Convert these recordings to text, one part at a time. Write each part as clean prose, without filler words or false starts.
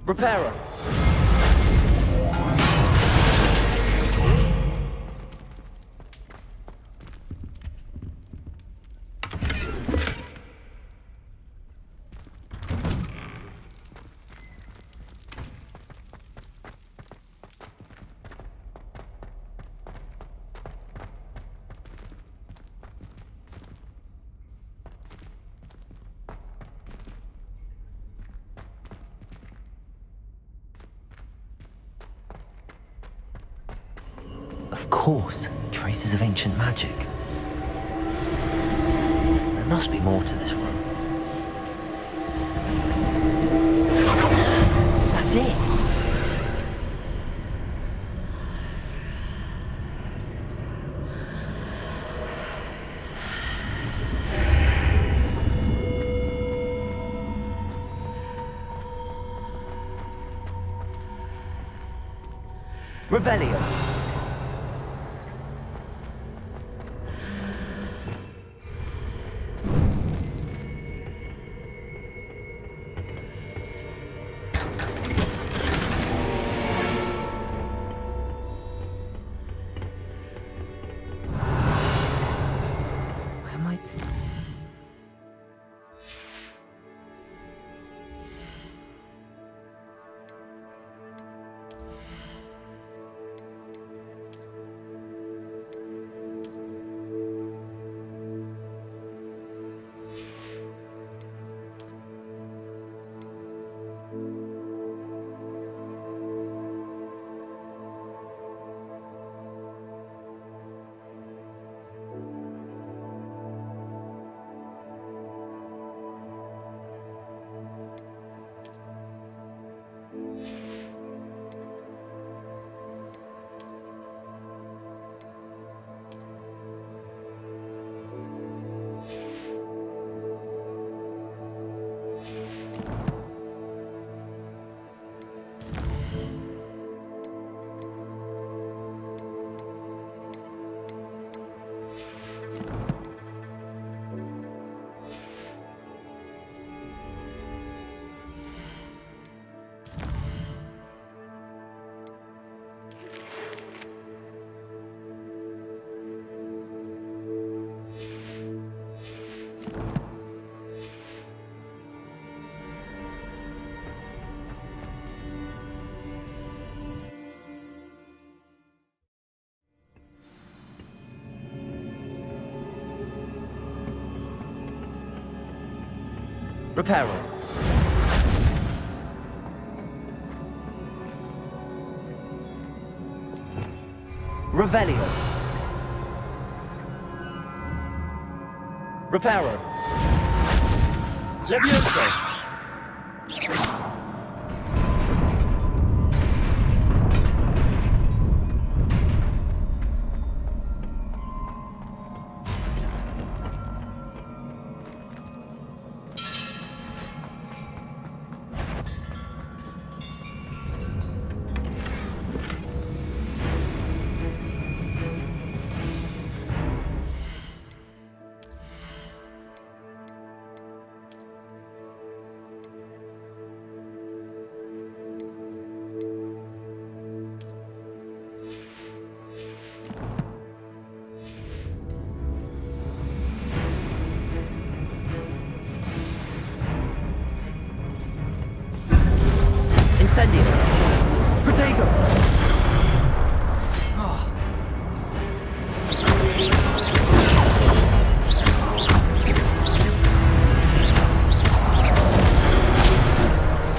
Reparo. Of course, traces of ancient magic. There must be more to this room. That's it! Revelio. Where am I? Reparo. Revelio. Reparo. Levioso. Incendio. Protego.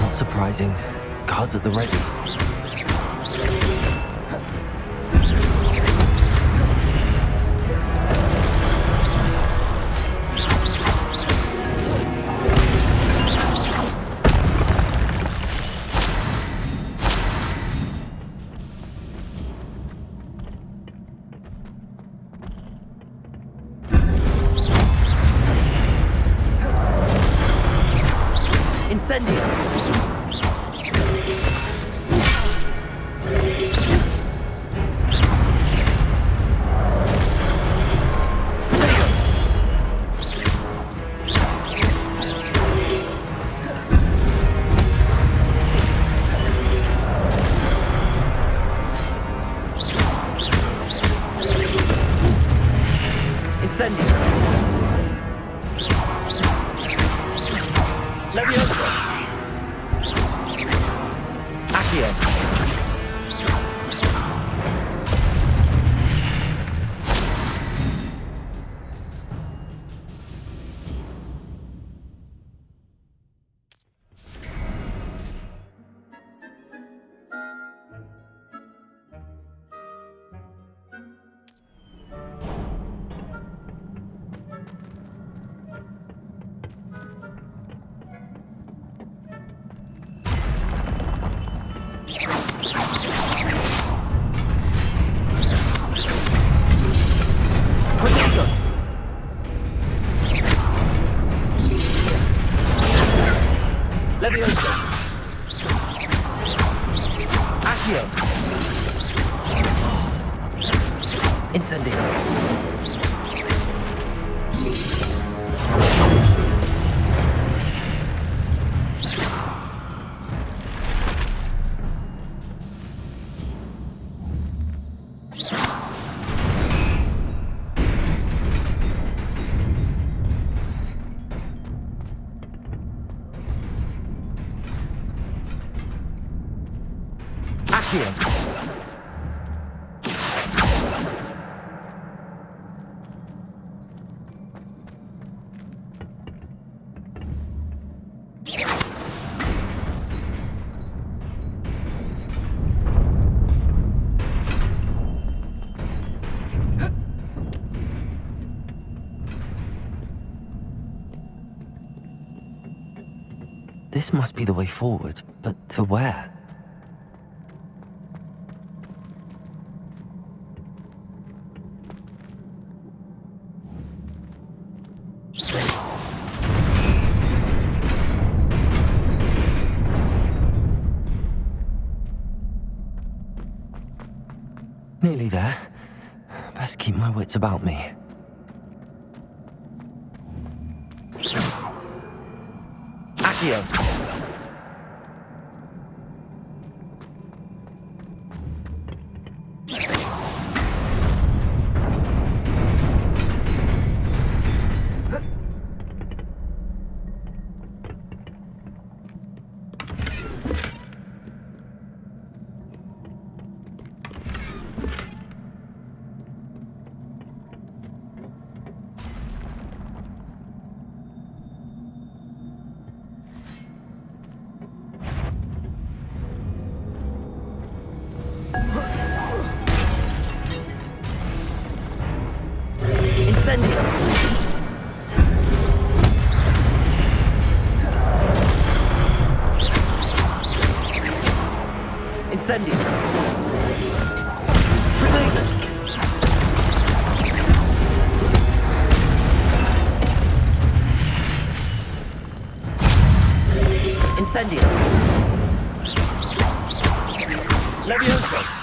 Not surprising. Guards at the ready. Incendio. Leviosa! Accio! Protego! Leviosa! Accio! Incendio! Accio! This must be the way forward, but to where? Nearly there. Best keep my wits about me. Accio! Incendio! Incendio! Protego! Incendio! Leviosa!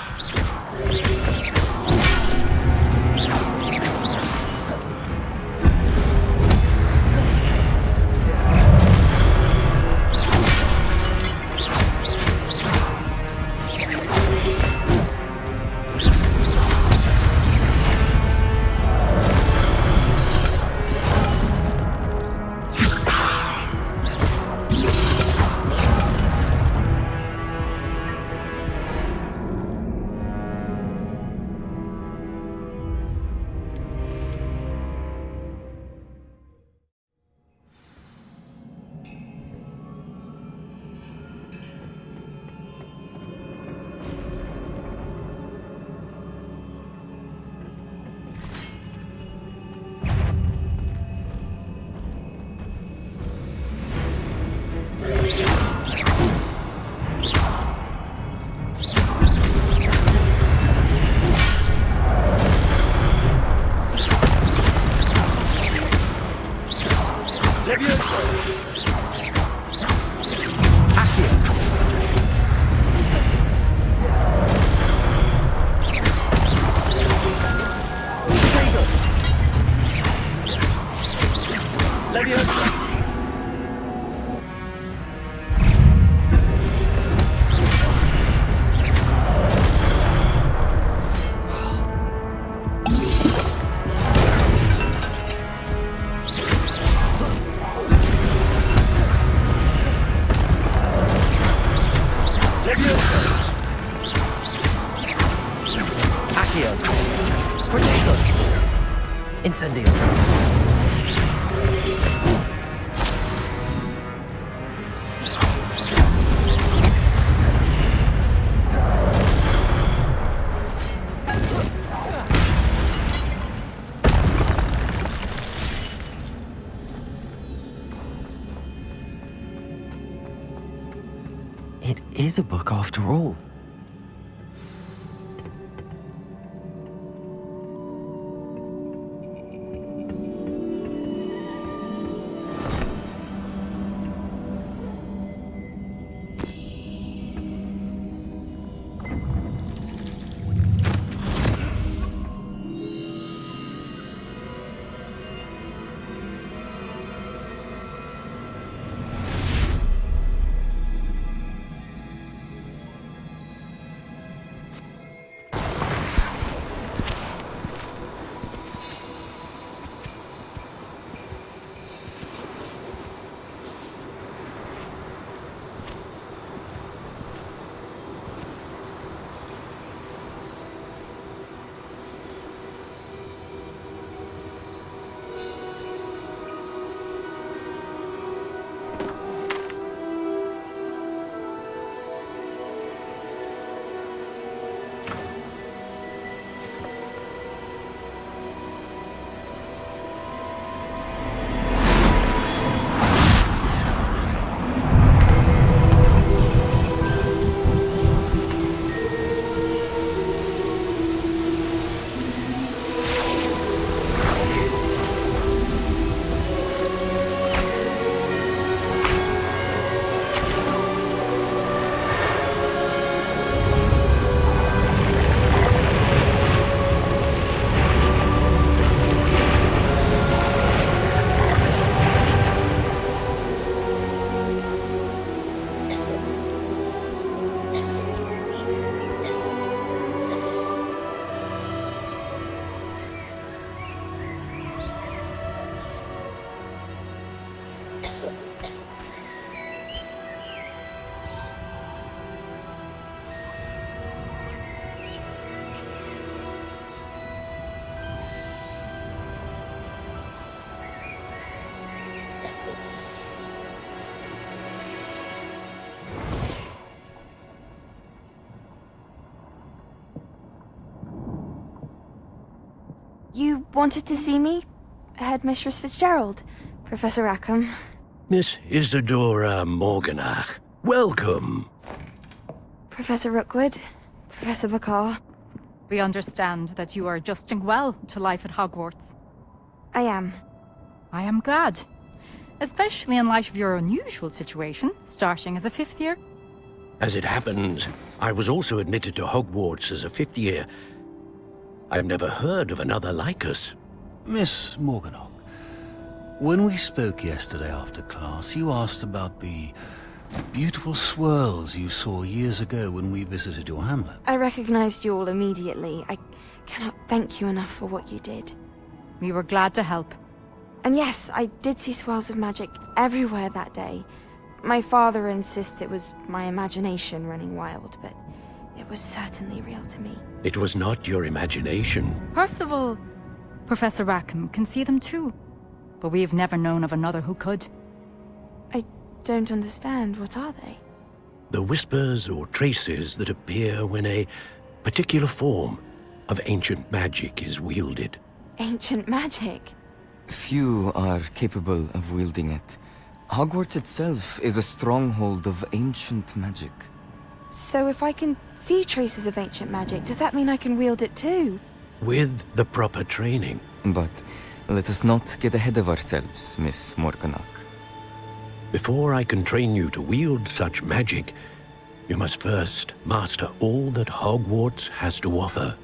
Incendio. It is a book after all. You wanted to see me? Headmistress Fitzgerald? Professor Rackham? Miss Isadora Morganach, welcome. Professor Rookwood? Professor Bakar? We understand that you are adjusting well to life at Hogwarts. I am. I am glad. Especially in light of your unusual situation, starting as a fifth year. As it happens, I was also admitted to Hogwarts as a fifth year. I've never heard of another like us. Miss Morganach, when we spoke yesterday after class, you asked about the beautiful swirls you saw years ago when we visited your hamlet. I recognized you all immediately. I cannot thank you enough for what you did. We were glad to help. And yes, I did see swirls of magic everywhere that day. My father insists it was my imagination running wild, but it was certainly real to me. It was not your imagination. Percival, Professor Rackham can see them too. But we have never known of another who could. I don't understand. What are they? The whispers or traces that appear when a particular form of ancient magic is wielded. Ancient magic? Few are capable of wielding it. Hogwarts itself is a stronghold of ancient magic. So if I can see traces of ancient magic, does that mean I can wield it too? With the proper training. But let us not get ahead of ourselves, Miss Morganach. Before I can train you to wield such magic, you must first master all that Hogwarts has to offer.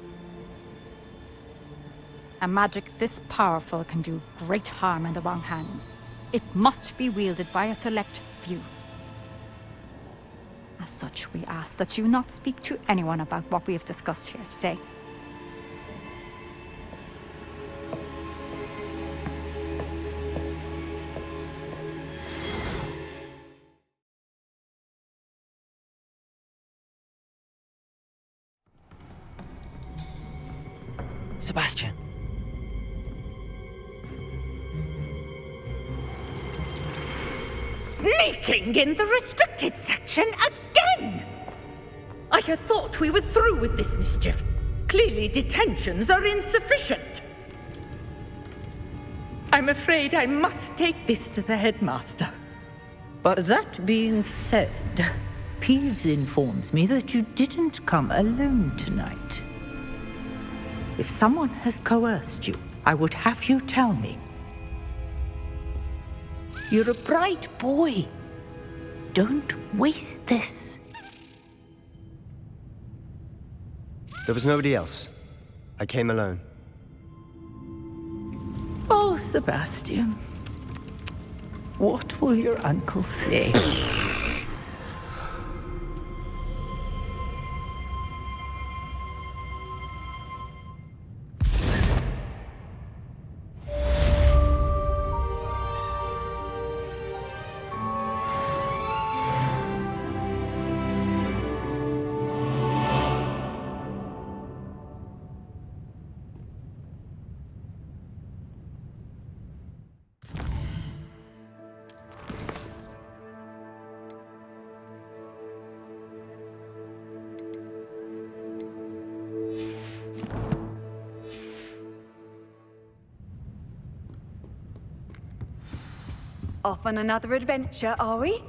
A magic this powerful can do great harm in the wrong hands. It must be wielded by a select few. As such, we ask that you not speak to anyone about what we have discussed here today. Sebastian. Sneaking in the restricted section again! I had thought we were through with this mischief. Clearly detentions are insufficient. I'm afraid I must take this to the headmaster. But that being said, Peeves informs me that you didn't come alone tonight. If someone has coerced you, I would have you tell me. You're a bright boy. Don't waste this. There was nobody else. I came alone. Oh, Sebastian. What will your uncle say? Off on another adventure, are we?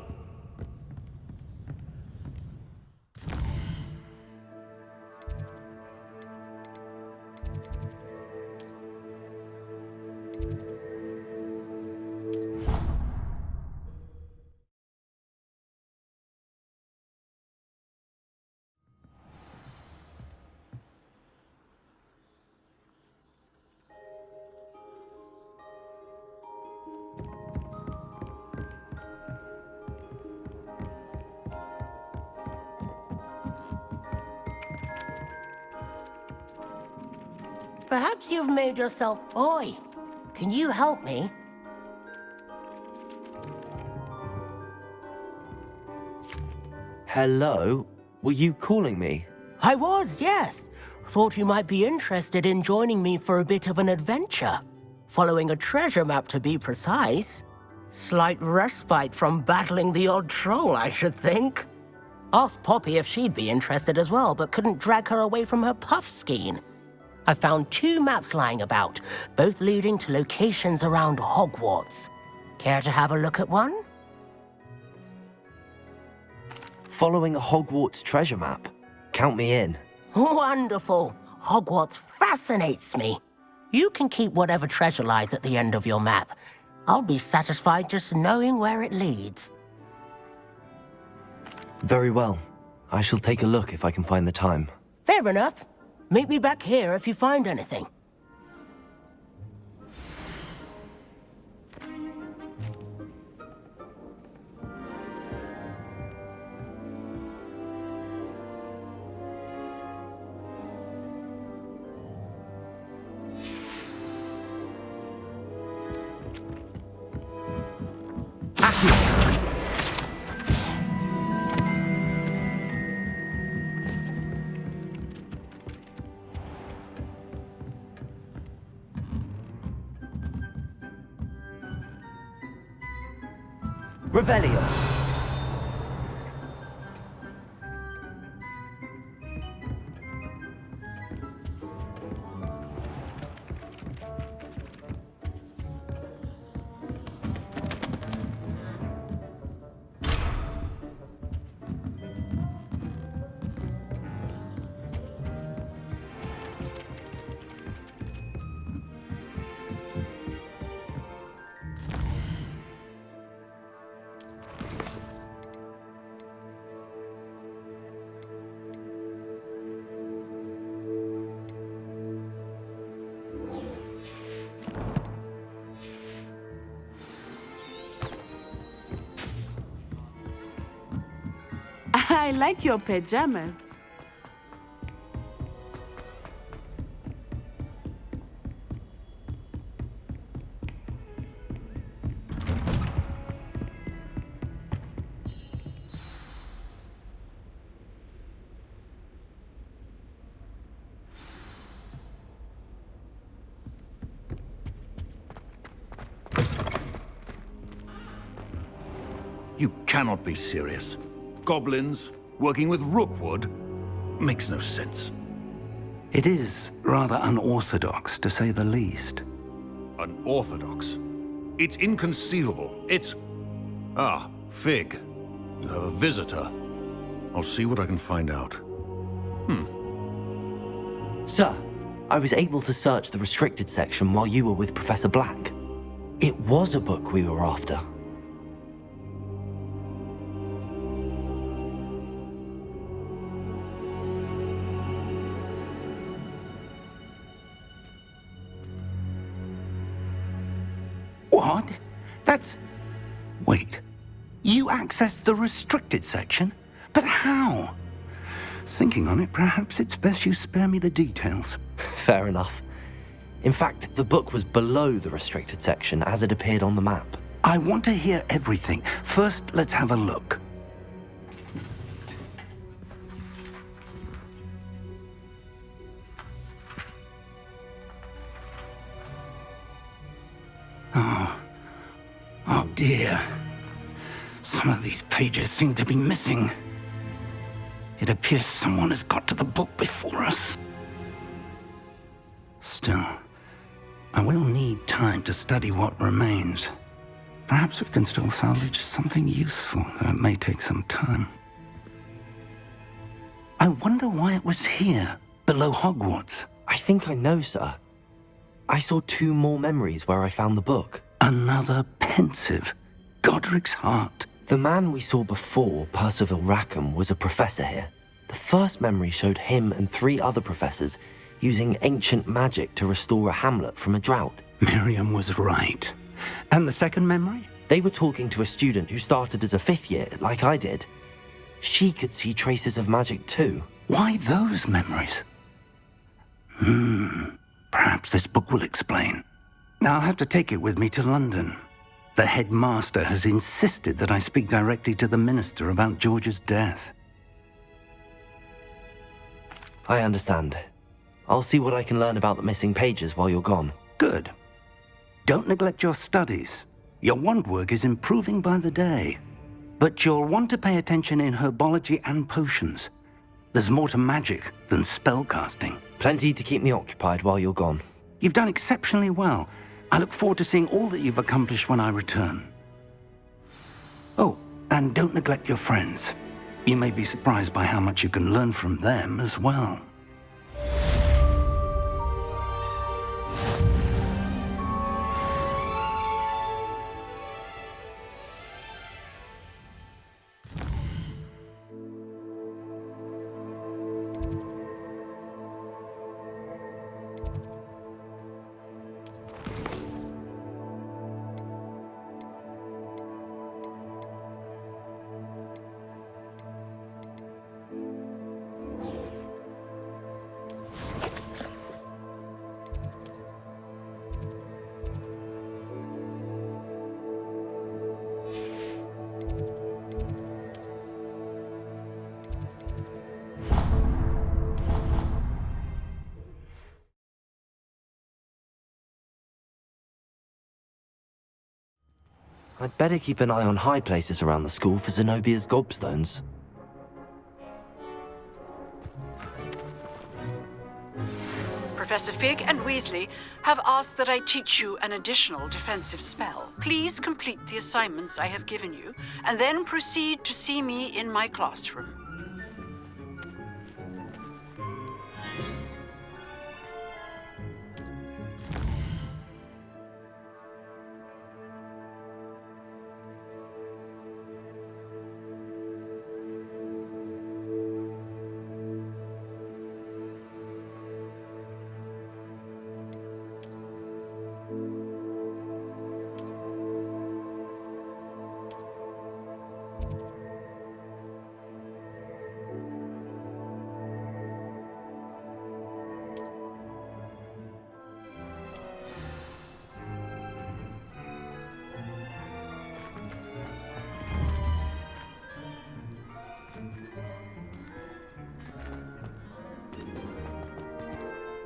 Perhaps you've made yourself... Oi! Can you help me? Hello? Were you calling me? I was, yes. Thought you might be interested in joining me for a bit of an adventure. Following a treasure map, to be precise. Slight respite from battling the odd troll, I should think. Asked Poppy if she'd be interested as well, but couldn't drag her away from her puff skein. I found 2 maps lying about, both leading to locations around Hogwarts. Care to have a look at one? Following a Hogwarts treasure map. Count me in. Wonderful. Hogwarts fascinates me. You can keep whatever treasure lies at the end of your map. I'll be satisfied just knowing where it leads. Very well. I shall take a look if I can find the time. Fair enough. Meet me back here if you find anything. Revelio. I like your pajamas. You cannot be serious. Goblins working with Rookwood makes no sense. It is rather unorthodox, to say the least. Unorthodox? It's inconceivable. It's... Ah, Fig. You have a visitor. I'll see what I can find out. Sir, I was able to search the restricted section while you were with Professor Black. It was a book we were after. What? That's... Wait. You accessed the restricted section? But how? Thinking on it, perhaps it's best you spare me the details. Fair enough. In fact, the book was below the restricted section as it appeared on the map. I want to hear everything. First, let's have a look. Oh dear. Some of these pages seem to be missing. It appears someone has got to the book before us. Still, I will need time to study what remains. Perhaps we can still salvage something useful, though it may take some time. I wonder why it was here, below Hogwarts. I think I know, sir. I saw 2 more memories where I found the book. Another pensive. Godric's heart. The man we saw before, Percival Rackham, was a professor here. The first memory showed him and 3 other professors using ancient magic to restore a hamlet from a drought. Miriam was right. And the second memory? They were talking to a student who started as a 5th year, like I did. She could see traces of magic too. Why those memories? Perhaps this book will explain. I'll have to take it with me to London. The headmaster has insisted that I speak directly to the minister about George's death. I understand. I'll see what I can learn about the missing pages while you're gone. Good. Don't neglect your studies. Your wand work is improving by the day. But you'll want to pay attention in herbology and potions. There's more to magic than spellcasting. Plenty to keep me occupied while you're gone. You've done exceptionally well. I look forward to seeing all that you've accomplished when I return. Oh, and don't neglect your friends. You may be surprised by how much you can learn from them as well. I'd better keep an eye on high places around the school for Zenobia's gobstones. Professor Fig and Weasley have asked that I teach you an additional defensive spell. Please complete the assignments I have given you, and then proceed to see me in my classroom.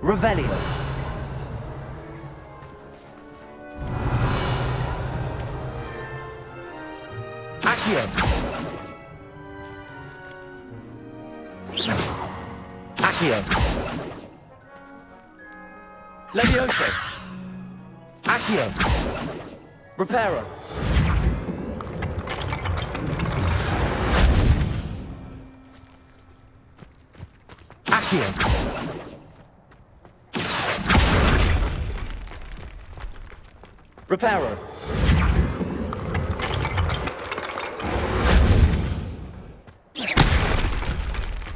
Revelio. Accio. Accio. Levioso. Accio. Reparo. Accio. Reparo.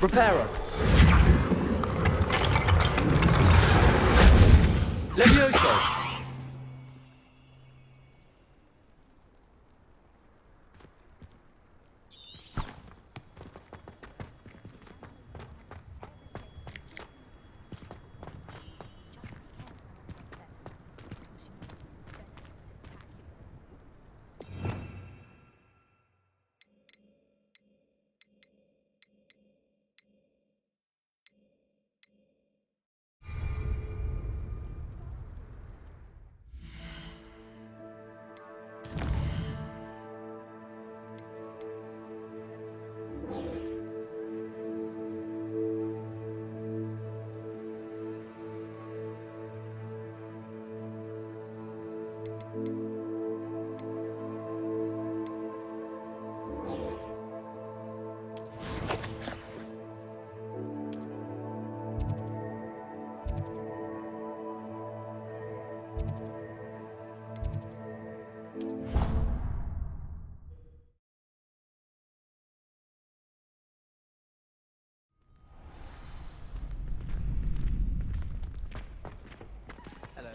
Reparo. Levioso.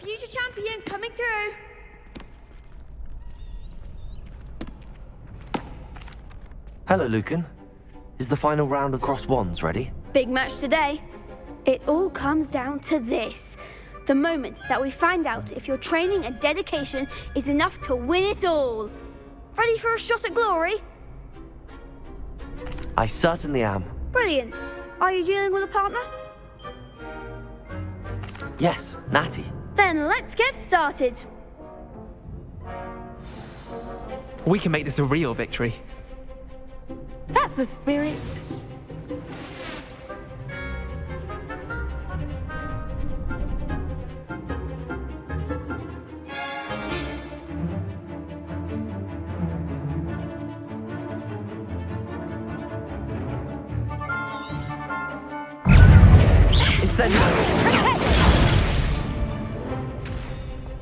Future champion coming through. Hello, Lucan. Is the final round of Cross Wands ready? Big match today. It all comes down to this. The moment that we find out if your training and dedication is enough to win it all. Ready for a shot at glory? I certainly am. Brilliant. Are you dealing with a partner? Yes, Natty. Then let's get started. We can make this a real victory. That's the spirit. Incendio.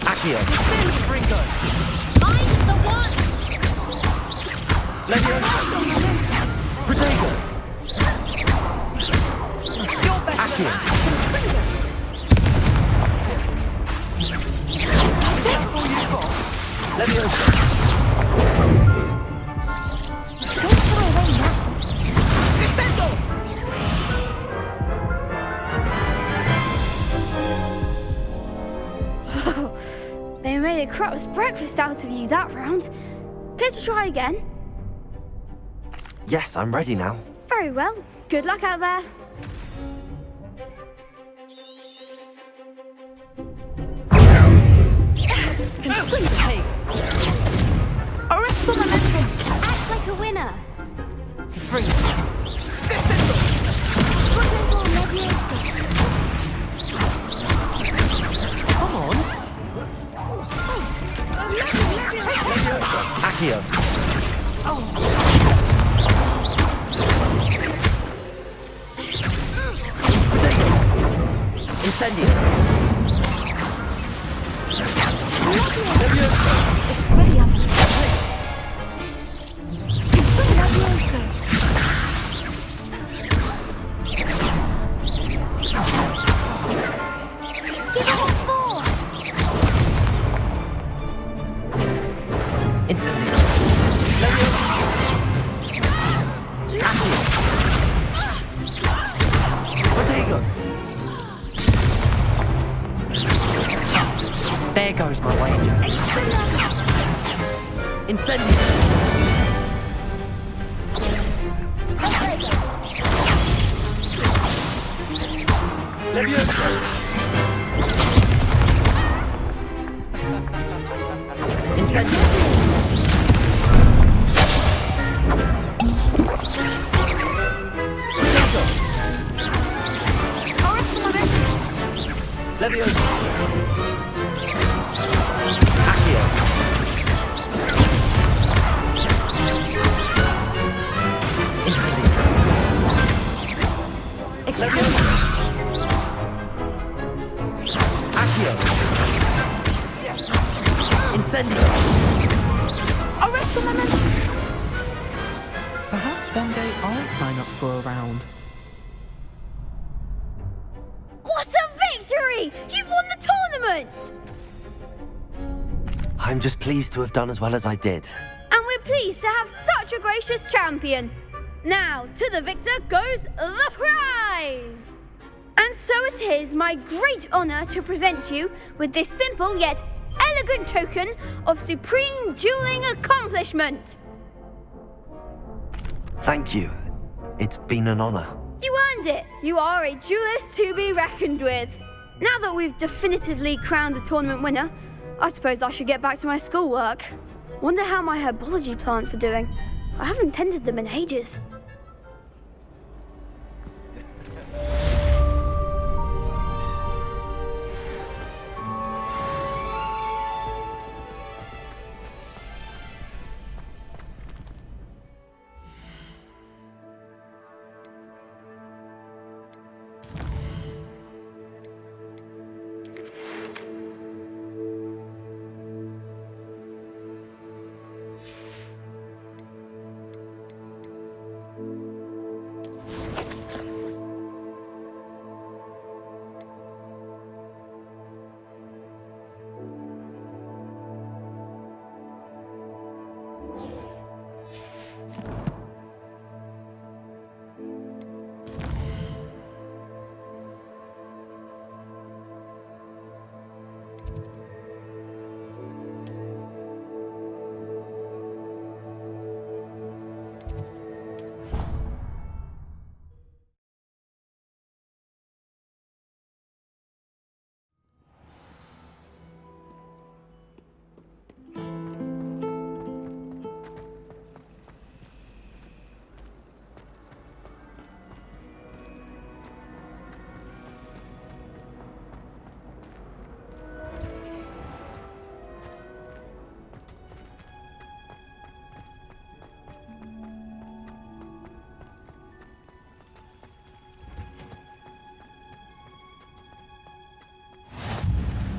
Accio. I'm the one. Levioso. Protego. Accio. Levioso. Don't throw away now. Descendo. They made a crap's breakfast out of you that round. Care to try again? Yes, I'm ready now. Very well. Good luck out there. Arresto momentum. Act like a winner. Come on. Accio. Incendio. Levioso. Incendio. Levioso. Accio. Protego. There goes my wager. Incendio. Levioso. Incendio. Accio. Incendio. Arrest the momentum! Perhaps one day I'll sign up for a round. What a victory! You've won the tournament! I'm just pleased to have done as well as I did. And we're pleased to have such a gracious champion. Now, to the victor goes the prize! And so it is my great honour to present you with this simple yet elegant token of supreme dueling accomplishment. Thank you. It's been an honor. You earned it. You are a duelist to be reckoned with. Now that we've definitively crowned the tournament winner, I suppose I should get back to my schoolwork. Wonder how my herbology plants are doing. I haven't tended them in ages.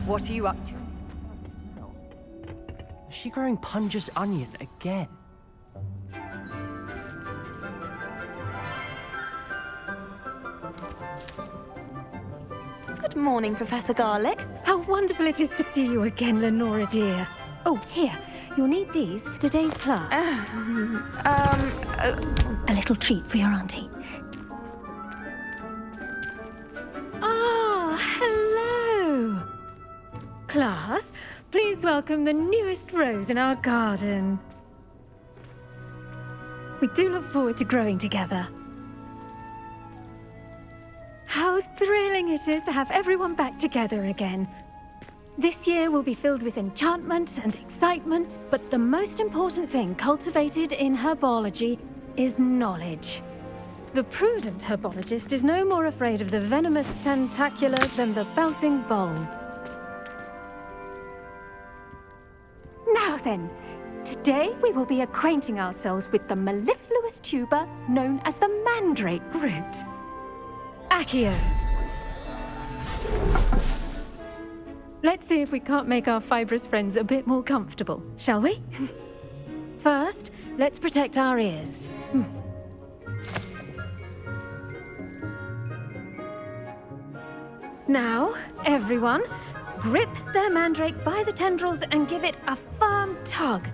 What are you up to? Is she growing Punja's onion again? Good morning, Professor Garlick. How wonderful it is to see you again, Lenora dear. Oh, here. You'll need these for today's class. A little treat for your auntie. Ah, hello. Class, please welcome the newest rose in our garden. We do look forward to growing together. How thrilling it is to have everyone back together again. This year will be filled with enchantment and excitement, but the most important thing cultivated in herbology is knowledge. The prudent herbologist is no more afraid of the venomous tentacula than the bouncing bulb. Now then, today we will be acquainting ourselves with the mellifluous tuber known as the mandrake root. Accio. Let's see if we can't make our fibrous friends a bit more comfortable, shall we? First, let's protect our ears. Now, everyone, grip their mandrake by the tendrils and give it a firm tug.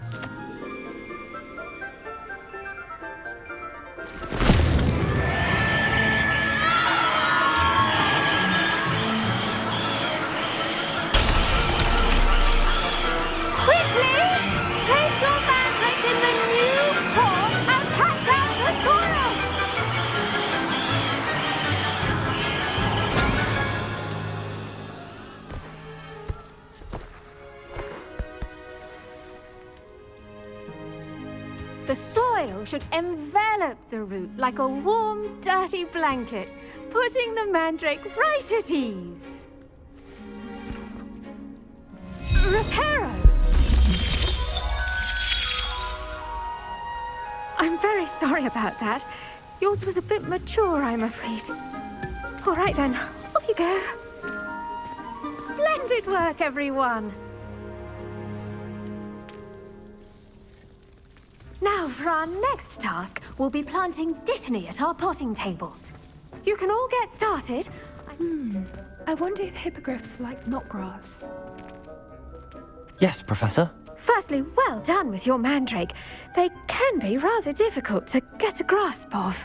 The soil should envelop the root like a warm, dirty blanket, putting the mandrake right at ease. Reparo! I'm very sorry about that. Yours was a bit mature, I'm afraid. All right then, off you go. Splendid work, everyone. Now, for our next task, we'll be planting Dittany at our potting tables. You can all get started. I wonder if hippogriffs like knotgrass. Yes, Professor. Firstly, well done with your mandrake. They can be rather difficult to get a grasp of.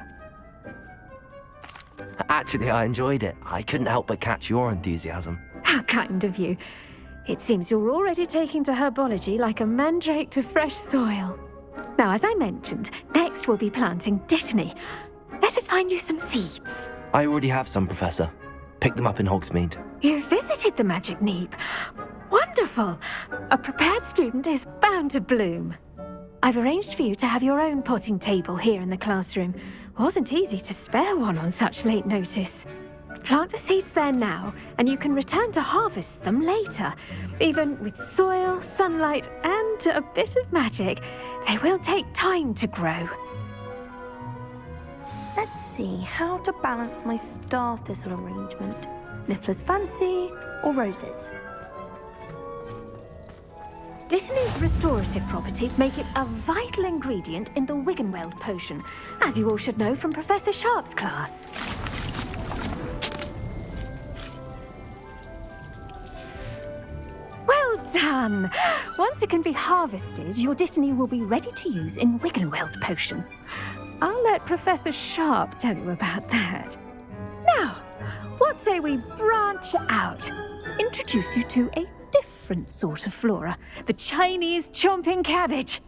Actually, I enjoyed it. I couldn't help but catch your enthusiasm. How kind of you. It seems you're already taking to herbology like a mandrake to fresh soil. Now, as I mentioned, next we'll be planting Dittany. Let us find you some seeds. I already have some, Professor. Picked them up in Hogsmeade. You visited the Magic Neep. Wonderful! A prepared student is bound to bloom. I've arranged for you to have your own potting table here in the classroom. Wasn't easy to spare one on such late notice. Plant the seeds there now, and you can return to harvest them later. Even with soil, sunlight, and a bit of magic, they will take time to grow. Let's see how to balance my star thistle arrangement. Niffler's fancy or roses? Dittany's restorative properties make it a vital ingredient in the Wiggenweld potion, as you all should know from Professor Sharp's class. Well done! Once it can be harvested, your Dittany will be ready to use in Wiggenweld potion. I'll let Professor Sharp tell you about that. Now, what say we branch out? Introduce you to a different sort of flora, the Chinese chomping cabbage.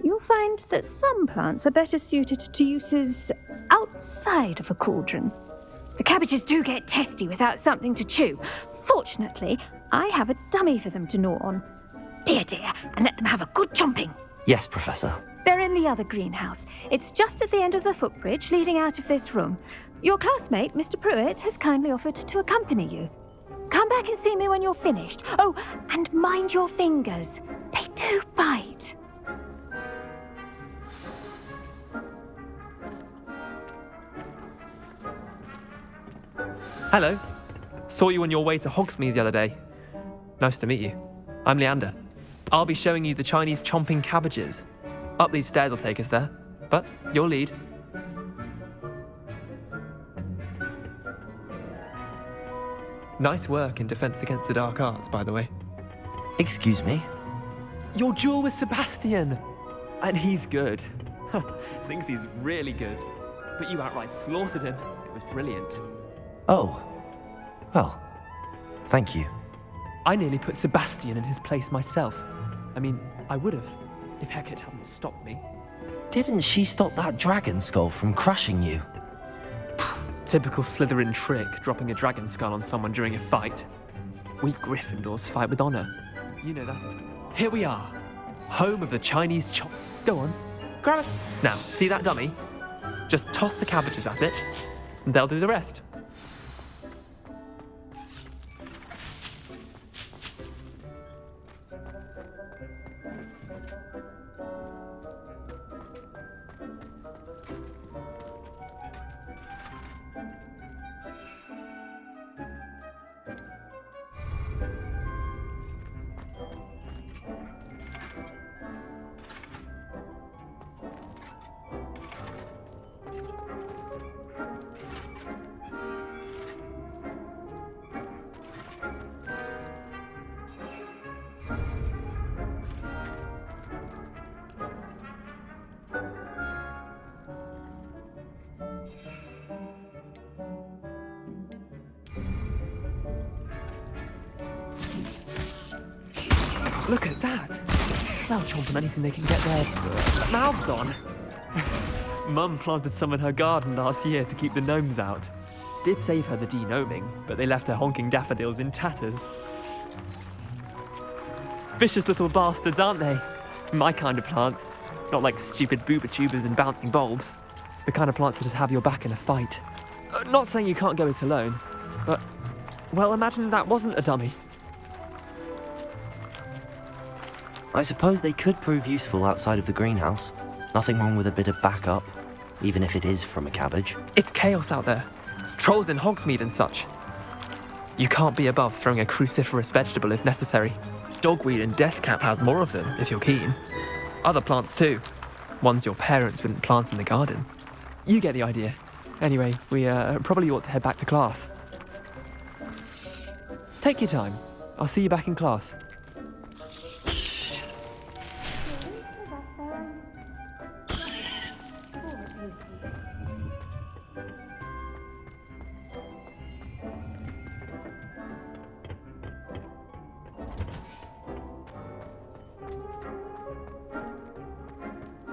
You'll find that some plants are better suited to uses outside of a cauldron. The cabbages do get testy without something to chew. Fortunately, I have a dummy for them to gnaw on. Be a dear and let them have a good chomping. Yes, Professor. They're in the other greenhouse. It's just at the end of the footbridge leading out of this room. Your classmate, Mr. Pruitt, has kindly offered to accompany you. Come back and see me when you're finished. Oh, and mind your fingers. They do bite. Hello. Saw you on your way to Hogsmeade the other day. Nice to meet you. I'm Leander. I'll be showing you the Chinese chomping cabbages. Up these stairs will take us there, but your lead. Nice work in Defense Against the Dark Arts, by the way. Excuse me? Your duel with Sebastian! And he's good. Thinks he's really good. But you outright slaughtered him. It was brilliant. Oh. Well, thank you. I nearly put Sebastian in his place myself. I mean, I would have, if Hecate hadn't stopped me. Didn't she stop that dragon skull from crushing you? Typical Slytherin trick, dropping a dragon skull on someone during a fight. We Gryffindors fight with honor. You know that. Here we are, home of the Chinese chop. Go on, grab it. Now, see that dummy? Just toss the cabbages at it, and they'll do the rest. Look at that! They'll chomp on anything they can get their mouths on. Mum planted some in her garden last year to keep the gnomes out. Did save her the de-gnoming, but they left her honking daffodils in tatters. Vicious little bastards, aren't they? My kind of plants. Not like stupid booba tubers and bouncing bulbs. The kind of plants that just have your back in a fight. Not saying you can't go it alone, but, well, imagine that wasn't a dummy. I suppose they could prove useful outside of the greenhouse. Nothing wrong with a bit of backup. even if it is from a cabbage. It's chaos out there. Trolls in Hogsmeade and such. You can't be above throwing a cruciferous vegetable if necessary. Dogweed and deathcap has more of them, if you're keen. Other plants too. Ones your parents wouldn't plant in the garden. You get the idea. Anyway, we probably ought to head back to class. Take your time. I'll see you back in class.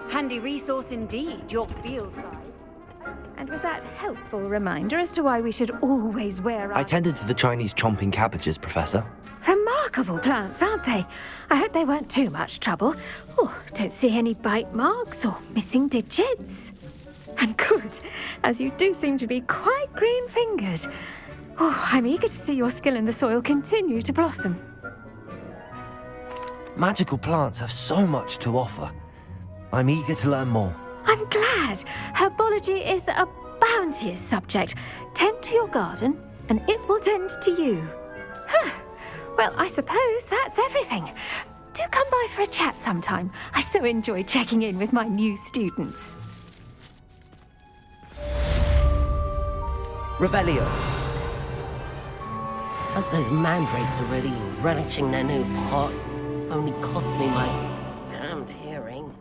Handy resource indeed, your field guide. And with that helpful reminder as to why we should always wear our... I tended to the Chinese chomping cabbages, Professor. Remarkable plants, aren't they? I hope they weren't too much trouble. Oh, don't see any bite marks or missing digits. And good, as you do seem to be quite green-fingered. Oh, I'm eager to see your skill in the soil continue to blossom. Magical plants have so much to offer. I'm eager to learn more. I'm glad. Herbology is a bounteous subject. Tend to your garden, and it will tend to you. Huh. Well, I suppose that's everything. Do come by for a chat sometime. I so enjoy checking in with my new students. Revelio. Hope those mandrakes are really relishing their new pots. Only cost me my damned hearing.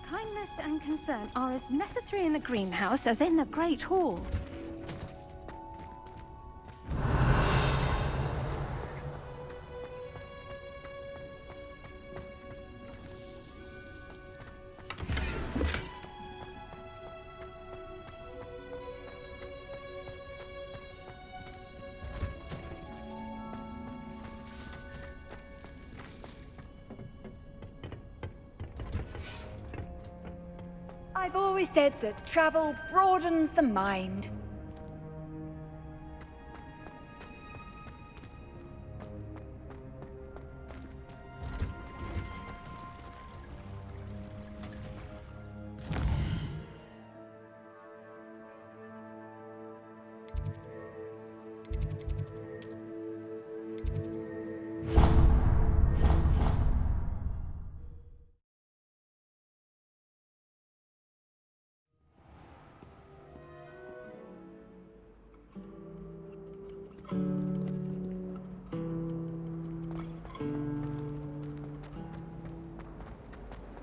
Kindness and concern are as necessary in the greenhouse as in the Great Hall. I've always said that travel broadens the mind.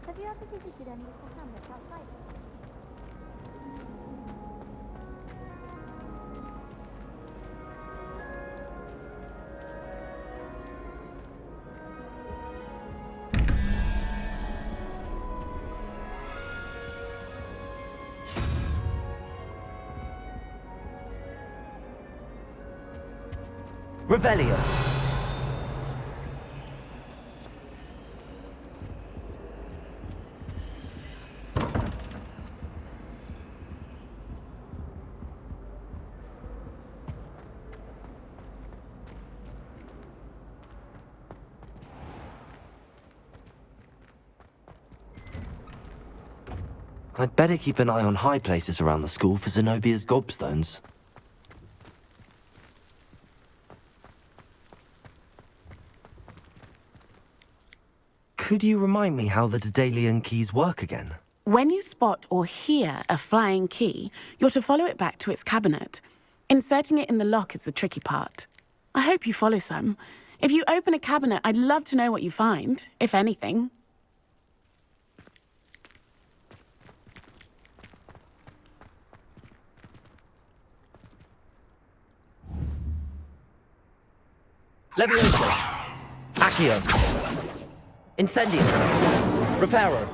Have you ever visited any of the hamlets outside? Revelio. I'd better keep an eye on high places around the school for Zenobia's gobstones. Could you remind me how the Daedalian keys work again? When you spot or hear a flying key, you're to follow it back to its cabinet. Inserting it in the lock is the tricky part. I hope you follow some. If you open a cabinet, I'd love to know what you find, if anything. Levioso. Accio. Incendio. Reparo.